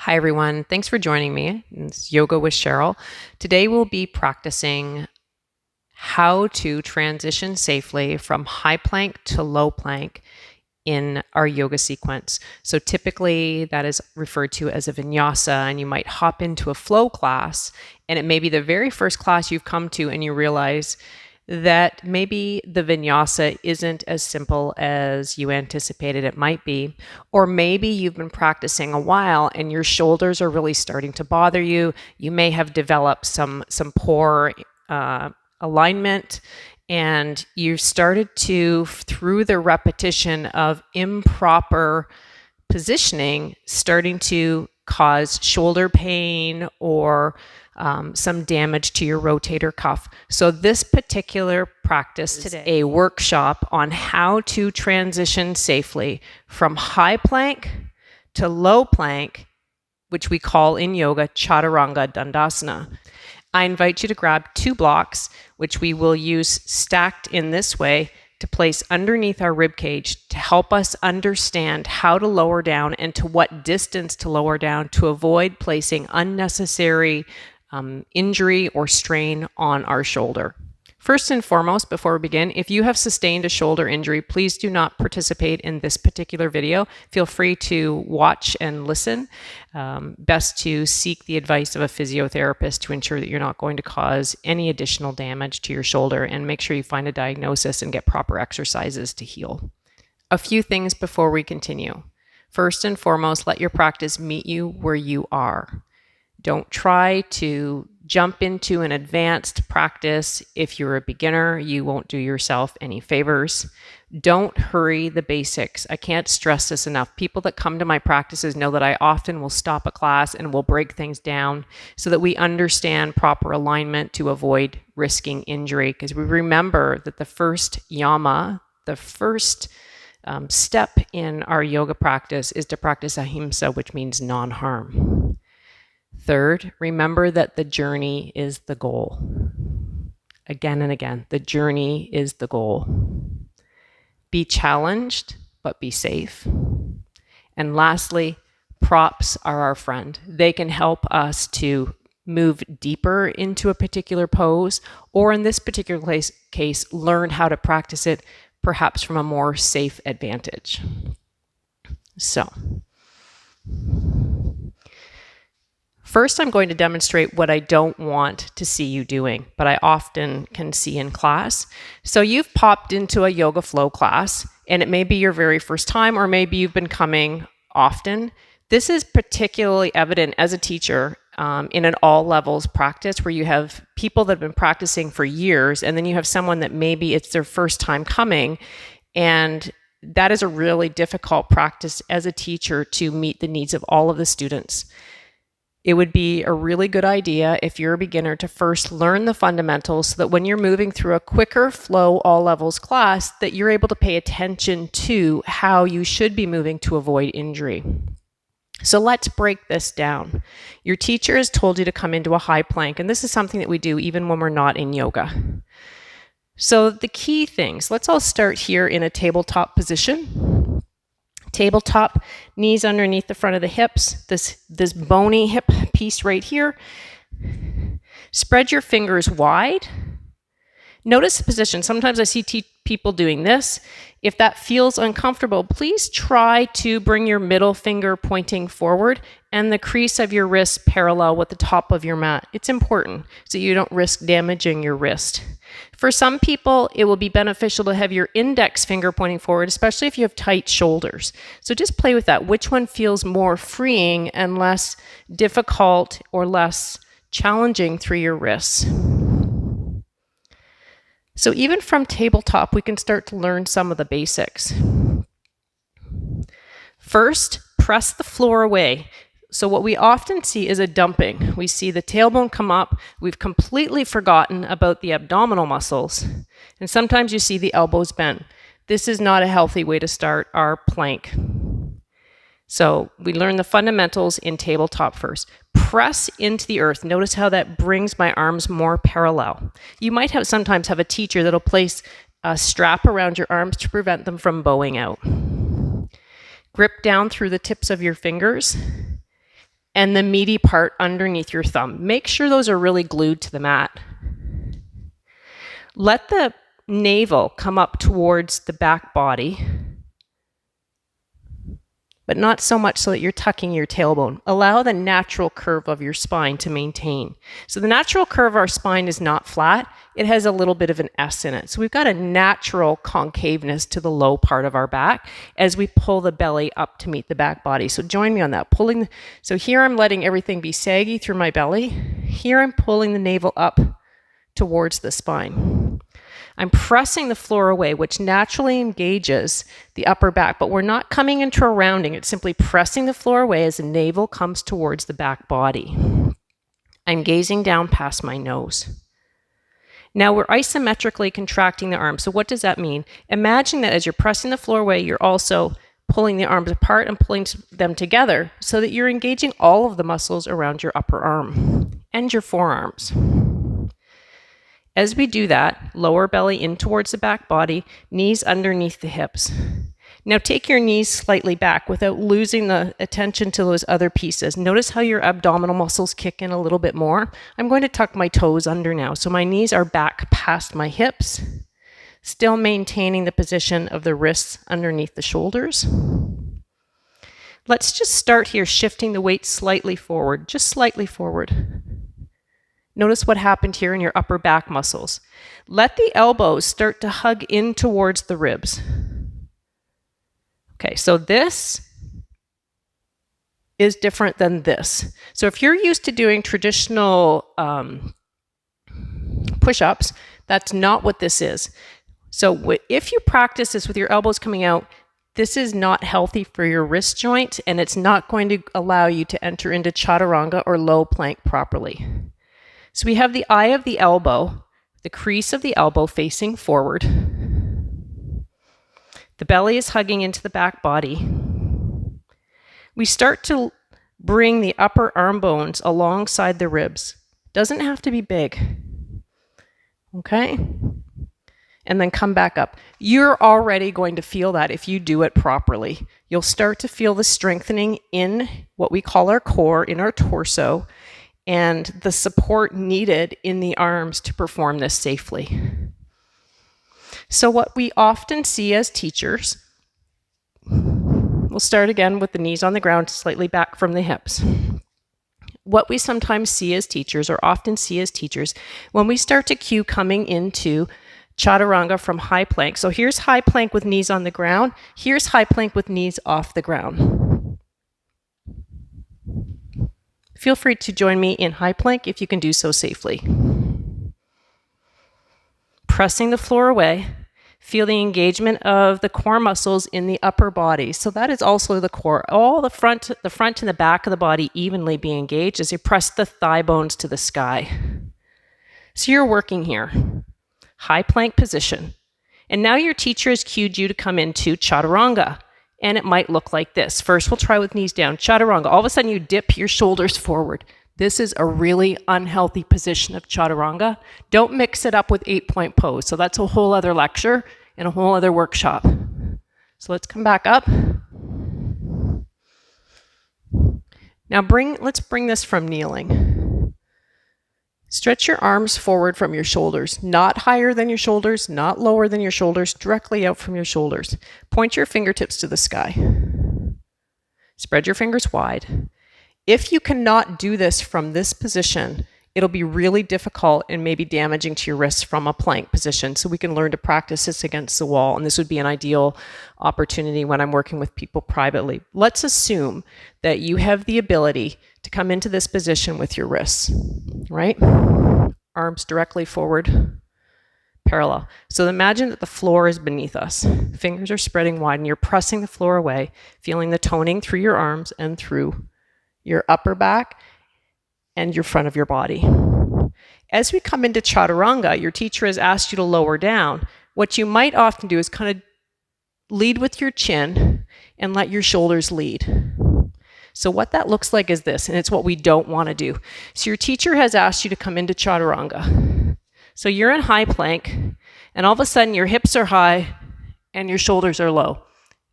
Hi everyone, thanks for joining me. It's Yoga with Cheryl. Today we'll be practicing how to transition safely from high plank to low plank in our yoga sequence. So typically that is referred to as a vinyasa, and you might hop into a flow class and it may be the very first class you've come to and you realize that maybe the vinyasa isn't as simple as you anticipated it might be. Or maybe you've been practicing a while and your shoulders are really starting to bother you. You may have developed some poor alignment, and you've started to, through the repetition of improper positioning, starting to cause shoulder pain or some damage to your rotator cuff. So this particular practice today is a workshop on how to transition safely from high plank to low plank, which we call in yoga Chaturanga Dandasana. I invite you to grab 2 blocks, which we will use stacked in this way to place underneath our rib cage to help us understand how to lower down and to what distance to lower down to avoid placing unnecessary injury or strain on our shoulder. First and foremost, before we begin, if you have sustained a shoulder injury, please do not participate in this particular video. Feel free to watch and listen. Best to seek the advice of a physiotherapist to ensure that you're not going to cause any additional damage to your shoulder, and make sure you find a diagnosis and get proper exercises to heal. A few things before we continue. First and foremost, let your practice meet you where you are. Don't try to jump into an advanced practice. If you're a beginner, you won't do yourself any favors. Don't hurry the basics. I can't stress this enough. People that come to my practices know that I often will stop a class and will break things down so that we understand proper alignment to avoid risking injury. Because we remember that the first yama, the first step in our yoga practice is to practice ahimsa, which means non-harm. Third, remember that the journey is the goal. Again and again, the journey is the goal. Be challenged, but be safe. And lastly, props are our friend. They can help us to move deeper into a particular pose, or in this particular case, learn how to practice it perhaps from a more safe advantage. So, first, I'm going to demonstrate what I don't want to see you doing, but I often can see in class. So you've popped into a yoga flow class, and it may be your very first time, or maybe you've been coming often. This is particularly evident as a teacher in an all levels practice where you have people that have been practicing for years, and then you have someone that maybe it's their first time coming, and that is a really difficult practice as a teacher to meet the needs of all of the students. It would be a really good idea if you're a beginner to first learn the fundamentals so that when you're moving through a quicker flow all levels class, that you're able to pay attention to how you should be moving to avoid injury. So let's break this down. Your teacher has told you to come into a high plank, and this is something that we do even when we're not in yoga. So the key things, let's all start here in a tabletop position. Tabletop, knees underneath the front of the hips, this bony hip piece right here. Spread your fingers wide. Notice the position. Sometimes I see people doing this. If that feels uncomfortable, please try to bring your middle finger pointing forward and the crease of your wrist parallel with the top of your mat. It's important so you don't risk damaging your wrist. For some people, it will be beneficial to have your index finger pointing forward, especially if you have tight shoulders. So just play with that. Which one feels more freeing and less difficult or less challenging through your wrists? So even from tabletop, we can start to learn some of the basics. First, press the floor away. So what we often see is a dumping. We see the tailbone come up. We've completely forgotten about the abdominal muscles. And sometimes you see the elbows bent. This is not a healthy way to start our plank. So we learn the fundamentals in tabletop first. Press into the earth. Notice how that brings my arms more parallel. You might sometimes have a teacher that'll place a strap around your arms to prevent them from bowing out. Grip down through the tips of your fingers and the meaty part underneath your thumb. Make sure those are really glued to the mat. Let the navel come up towards the back body, but not so much so that you're tucking your tailbone. Allow the natural curve of your spine to maintain. So the natural curve of our spine is not flat. It has a little bit of an S in it. So we've got a natural concaveness to the low part of our back as we pull the belly up to meet the back body. So join me on that. So here I'm letting everything be saggy through my belly. Here I'm pulling the navel up towards the spine. I'm pressing the floor away, which naturally engages the upper back, but we're not coming into a rounding. It's simply pressing the floor away as the navel comes towards the back body. I'm gazing down past my nose. Now we're isometrically contracting the arms. So what does that mean? Imagine that as you're pressing the floor away, you're also pulling the arms apart and pulling them together so that you're engaging all of the muscles around your upper arm and your forearms. As we do that, lower belly in towards the back body, knees underneath the hips. Now take your knees slightly back without losing the attention to those other pieces. Notice how your abdominal muscles kick in a little bit more. I'm going to tuck my toes under now. So my knees are back past my hips, still maintaining the position of the wrists underneath the shoulders. Let's just start here, shifting the weight slightly forward, just slightly forward. Notice what happened here in your upper back muscles. Let the elbows start to hug in towards the ribs. Okay, so this is different than this. So if you're used to doing traditional push-ups, that's not what this is. So if you practice this with your elbows coming out, this is not healthy for your wrist joint, and it's not going to allow you to enter into chaturanga or low plank properly. So we have the eye of the elbow, the crease of the elbow facing forward. The belly is hugging into the back body. We start to bring the upper arm bones alongside the ribs. Doesn't have to be big. Okay? And then come back up. You're already going to feel that if you do it properly. You'll start to feel the strengthening in what we call our core, in our torso, and the support needed in the arms to perform this safely. So what we often see as teachers, we'll start again with the knees on the ground, slightly back from the hips. What we sometimes see as teachers, or often see as teachers, when we start to cue coming into chaturanga from high plank. So here's high plank with knees on the ground. Here's high plank with knees off the ground. Feel free to join me in high plank if you can do so safely. Pressing the floor away, feel the engagement of the core muscles in the upper body. So that is also the core. All the front and the back of the body evenly be engaged as you press the thigh bones to the sky. So you're working here. High plank position. And now your teacher has cued you to come into chaturanga. And it might look like this. First, we'll try with knees down. Chaturanga. All of a sudden, you dip your shoulders forward. This is a really unhealthy position of chaturanga. Don't mix it up with 8-point pose. So that's a whole other lecture and a whole other workshop. So let's come back up. Now let's bring this from kneeling. Stretch your arms forward from your shoulders, not higher than your shoulders, not lower than your shoulders, directly out from your shoulders. Point your fingertips to the sky. Spread your fingers wide. If you cannot do this from this position, it'll be really difficult and maybe damaging to your wrists from a plank position. So we can learn to practice this against the wall. And this would be an ideal opportunity when I'm working with people privately. Let's assume that you have the ability to come into this position with your wrists, right? Arms directly forward, parallel. So imagine that the floor is beneath us. Fingers are spreading wide and you're pressing the floor away, feeling the toning through your arms and through your upper back and your front of your body. As we come into chaturanga, your teacher has asked you to lower down. What you might often do is kind of lead with your chin and let your shoulders lead. So what that looks like is this, and it's what we don't want to do. So your teacher has asked you to come into chaturanga. So you're in high plank, and all of a sudden your hips are high and your shoulders are low.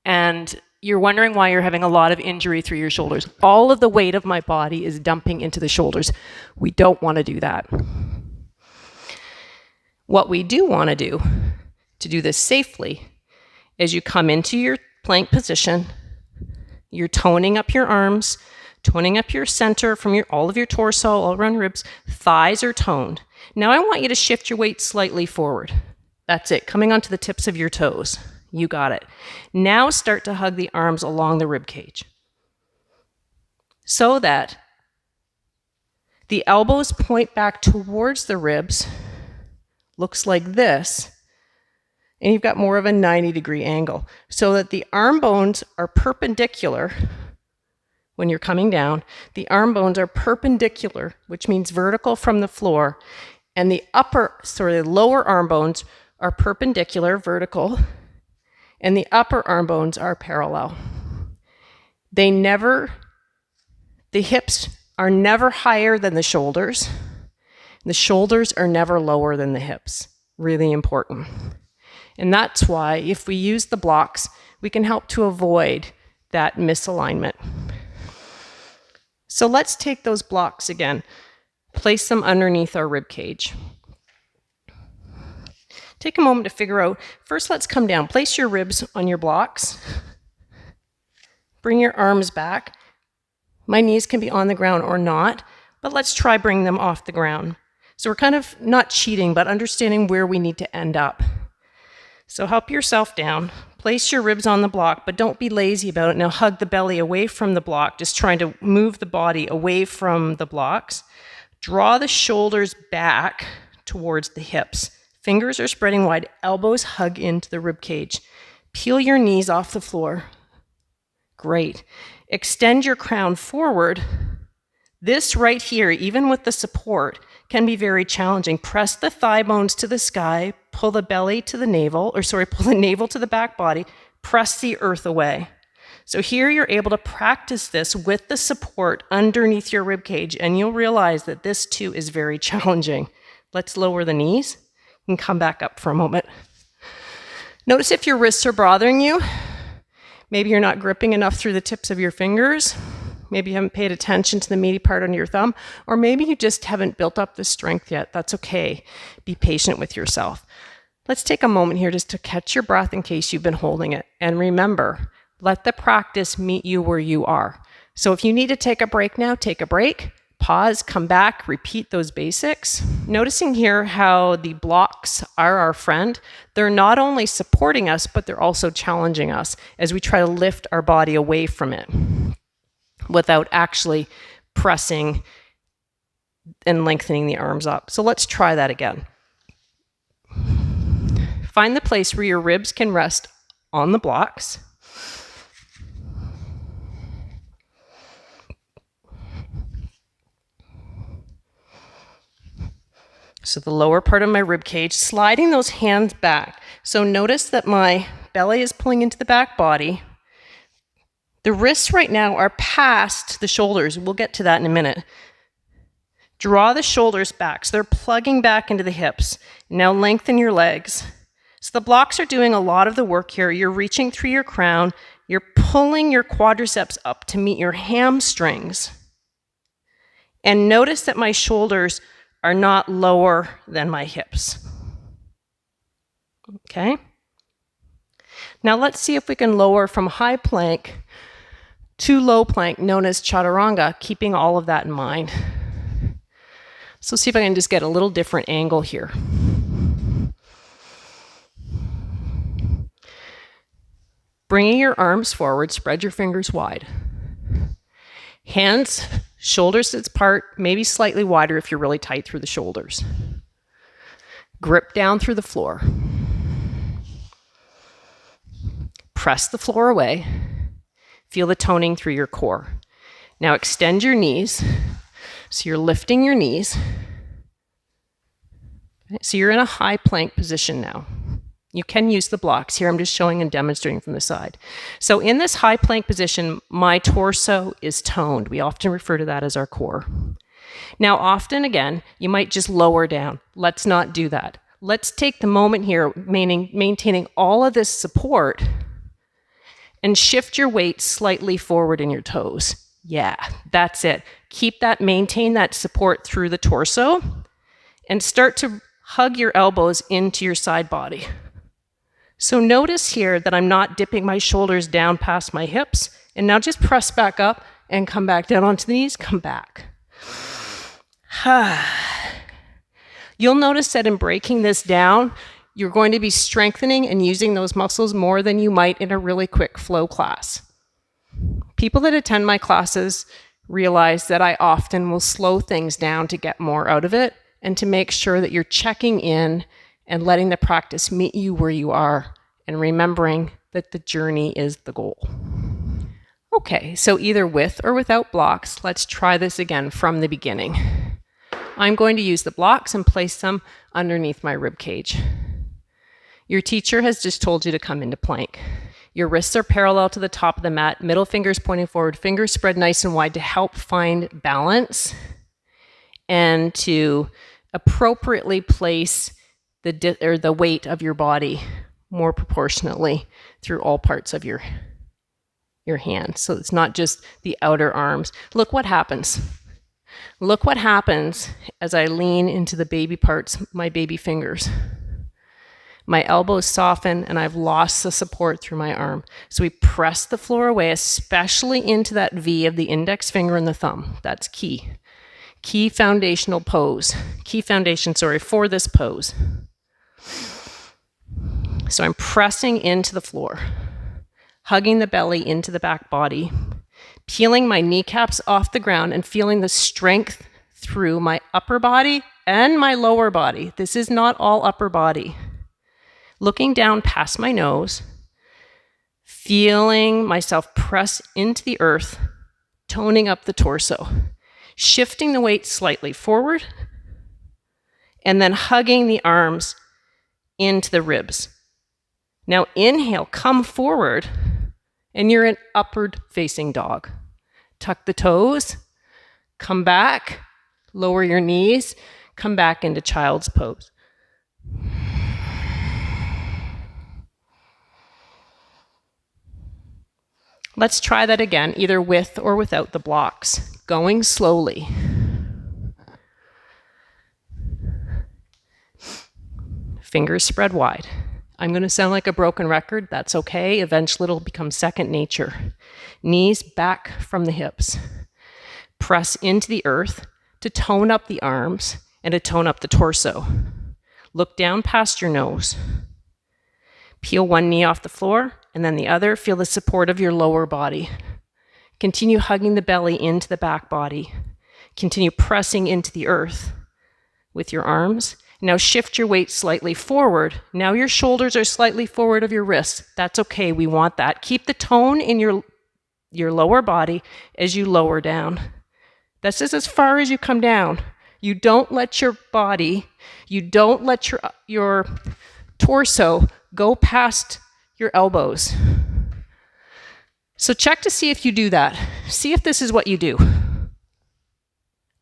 And you're wondering why you're having a lot of injury through your shoulders. All of the weight of my body is dumping into the shoulders. We don't want to do that. What we do want to do this safely, is you come into your plank position, you're toning up your arms, toning up your center from all of your torso, all around your ribs. Thighs are toned. Now I want you to shift your weight slightly forward. That's it, coming onto the tips of your toes. You got it. Now start to hug the arms along the rib cage so that the elbows point back towards the ribs. Looks like this. And you've got more of a 90-degree angle so that the arm bones are perpendicular when you're coming down. The arm bones are perpendicular, which means vertical from the floor, and the lower arm bones are perpendicular, vertical, and the upper arm bones are parallel. The hips are never higher than the shoulders. The shoulders are never lower than the hips. Really important. And that's why if we use the blocks, we can help to avoid that misalignment. So let's take those blocks again, place them underneath our rib cage. Take a moment to figure out, first let's come down. Place your ribs on your blocks. Bring your arms back. My knees can be on the ground or not, but let's try bring them off the ground. So we're kind of not cheating, but understanding where we need to end up. So help yourself down. Place your ribs on the block, but don't be lazy about it. Now hug the belly away from the block, just trying to move the body away from the blocks. Draw the shoulders back towards the hips. Fingers are spreading wide, elbows hug into the rib cage. Peel your knees off the floor. Great. Extend your crown forward. This right here, even with the support, can be very challenging. Press the thigh bones to the sky, pull the belly to the navel, pull the navel to the back body, press the earth away. So here you're able to practice this with the support underneath your rib cage, and you'll realize that this too is very challenging. Let's lower the knees and come back up for a moment. Notice if your wrists are bothering you. Maybe you're not gripping enough through the tips of your fingers. Maybe you haven't paid attention to the meaty part under your thumb, or maybe you just haven't built up the strength yet. That's okay. Be patient with yourself. Let's take a moment here just to catch your breath in case you've been holding it. And remember, let the practice meet you where you are. So if you need to take a break now, take a break, pause, come back, repeat those basics. Noticing here how the blocks are our friend. They're not only supporting us, but they're also challenging us as we try to lift our body away from it, without actually pressing and lengthening the arms up. So let's try that again. Find the place where your ribs can rest on the blocks. So the lower part of my rib cage, sliding those hands back. So notice that my belly is pulling into the back body. The wrists right now are past the shoulders. We'll get to that in a minute. Draw the shoulders back. So they're plugging back into the hips. Now lengthen your legs. So the blocks are doing a lot of the work here. You're reaching through your crown. You're pulling your quadriceps up to meet your hamstrings. And notice that my shoulders are not lower than my hips. Okay? Now let's see if we can lower from high plank to low plank, known as chaturanga, keeping all of that in mind. So see if I can just get a little different angle here. Bringing your arms forward, spread your fingers wide. Hands, shoulders apart, maybe slightly wider if you're really tight through the shoulders. Grip down through the floor. Press the floor away. Feel the toning through your core. Now extend your knees. So you're lifting your knees. So you're in a high plank position now. You can use the blocks. Here I'm just showing and demonstrating from the side. So in this high plank position, my torso is toned. We often refer to that as our core. Now often, again, you might just lower down. Let's not do that. Let's take the moment here, maintaining all of this support, And shift your weight slightly forward in your toes. Yeah, that's it. Maintain that support through the torso and start to hug your elbows into your side body. So notice here that I'm not dipping my shoulders down past my hips, and now just press back up and come back down onto the knees, come back. You'll notice that in breaking this down, you're going to be strengthening and using those muscles more than you might in a really quick flow class. People that attend my classes realize that I often will slow things down to get more out of it and to make sure that you're checking in and letting the practice meet you where you are and remembering that the journey is the goal. Okay, so either with or without blocks, let's try this again from the beginning. I'm going to use the blocks and place them underneath my rib cage. Your teacher has just told you to come into plank. Your wrists are parallel to the top of the mat, middle fingers pointing forward, fingers spread nice and wide to help find balance and to appropriately place the weight of your body more proportionately through all parts of your hand. So it's not just the outer arms. Look what happens. Look what happens as I lean into the baby parts, my baby fingers. My elbows soften and I've lost the support through my arm. So we press the floor away, especially into that V of the index finger and the thumb. That's key. Key foundation, for this pose. So I'm pressing into the floor, hugging the belly into the back body, peeling my kneecaps off the ground and feeling the strength through my upper body and my lower body. This is not all upper body. Looking down past my nose, feeling myself press into the earth, toning up the torso, shifting the weight slightly forward, and then hugging the arms into the ribs. Now inhale, come forward, and you're in upward facing dog. Tuck the toes, come back, lower your knees, come back into child's pose. Let's try that again, either with or without the blocks, going slowly. Fingers spread wide. I'm going to sound like a broken record. That's okay. Eventually it'll become second nature. Knees back from the hips. Press into the earth to tone up the arms and to tone up the torso. Look down past your nose. Peel one knee off the floor and then the other. Feel the support of your lower body. Continue hugging the belly into the back body. Continue pressing into the earth with your arms. Now shift your weight slightly forward. Now your shoulders are slightly forward of your wrists. That's okay, we want that. Keep the tone in your lower body as you lower down. This is as far as you come down. You don't let your body, you don't let your torso go past your elbows. So check to see if you do that. See if this is what you do.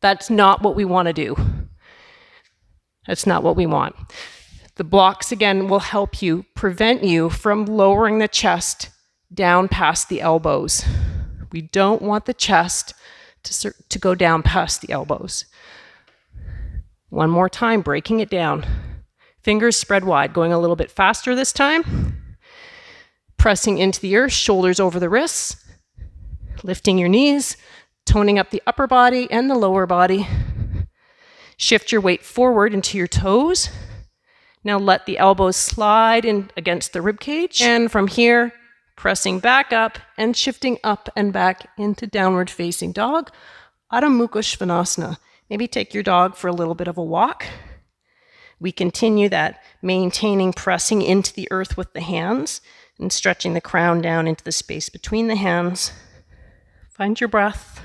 That's not what we want to do. That's not what we want. The blocks, again, will help you, prevent you from lowering the chest down past the elbows. We don't want the chest to go down past the elbows. One more time, breaking it down. Fingers spread wide, going a little bit faster this time. Pressing into the earth, shoulders over the wrists. Lifting your knees, toning up the upper body and the lower body. Shift your weight forward into your toes. Now let the elbows slide in against the rib cage. And from here, pressing back up and shifting up and back into downward facing dog, Adho Mukha Svanasana. Maybe take your dog for a little bit of a walk. We continue that, maintaining pressing into the earth with the hands and stretching the crown down into the space between the hands. Find your breath.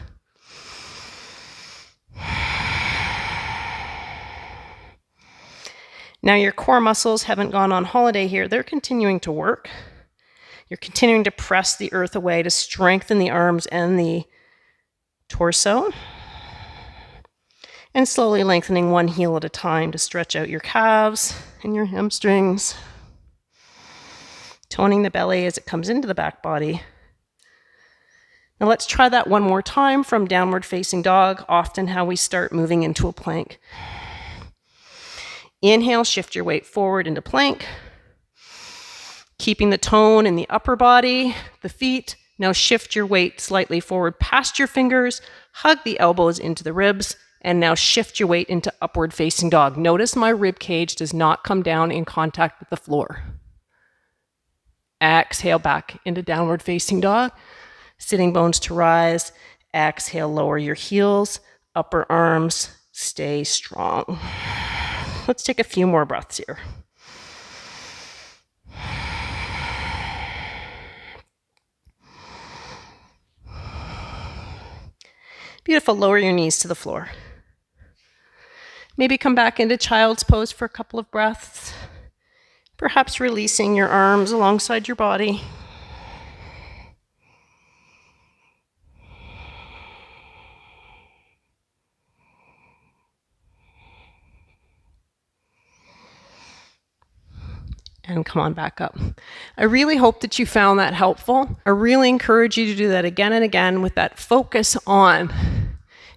Now your core muscles haven't gone on holiday here. They're continuing to work. You're continuing to press the earth away to strengthen the arms and the torso. And slowly lengthening one heel at a time to stretch out your calves and your hamstrings. toning the belly as it comes into the back body. Now let's try that one more time from downward facing dog, often how we start moving into a plank. Inhale, shift your weight forward into plank. Keeping the tone in the upper body, the feet. Now shift your weight slightly forward past your fingers, hug the elbows into the ribs, and now shift your weight into upward facing dog. Notice my rib cage does not come down in contact with the floor. Exhale back into downward facing dog. Sitting bones to rise. Exhale, lower your heels, upper arms, stay strong. Let's take a few more breaths here. Beautiful, lower your knees to the floor. Maybe come back into child's pose for a couple of breaths. Perhaps releasing your arms alongside your body. And come on back up. I really hope that you found that helpful. I really encourage you to do that again and again with that focus on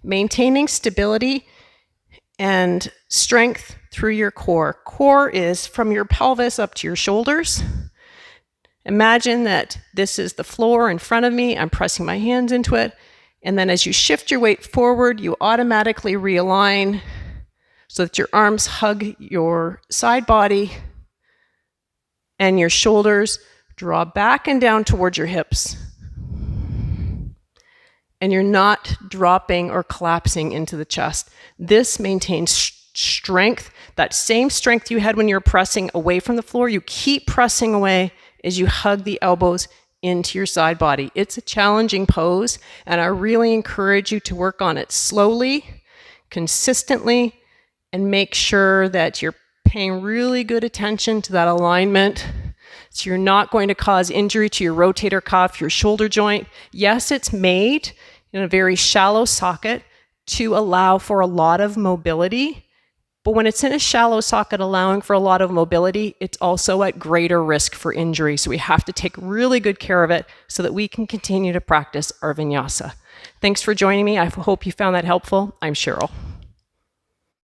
maintaining stability and strength through your core. Core is from your pelvis up to your shoulders. Imagine that this is the floor in front of me. I'm pressing my hands into it. And then as you shift your weight forward, you automatically realign so that your arms hug your side body and your shoulders draw back and down towards your hips. And you're not dropping or collapsing into the chest. This maintains strength, that same strength you had when you're pressing away from the floor. You keep pressing away as you hug the elbows into your side body. It's a challenging pose, and I really encourage you to work on it slowly, consistently, and make sure that you're paying really good attention to that alignment so you're not going to cause injury to your rotator cuff, your shoulder joint. Yes, it's made in a very shallow socket to allow for a lot of mobility, but when it's in a shallow socket allowing for a lot of mobility, it's also at greater risk for injury. So we have to take really good care of it so that we can continue to practice our vinyasa. Thanks for joining me. I hope you found that helpful. I'm Cheryl.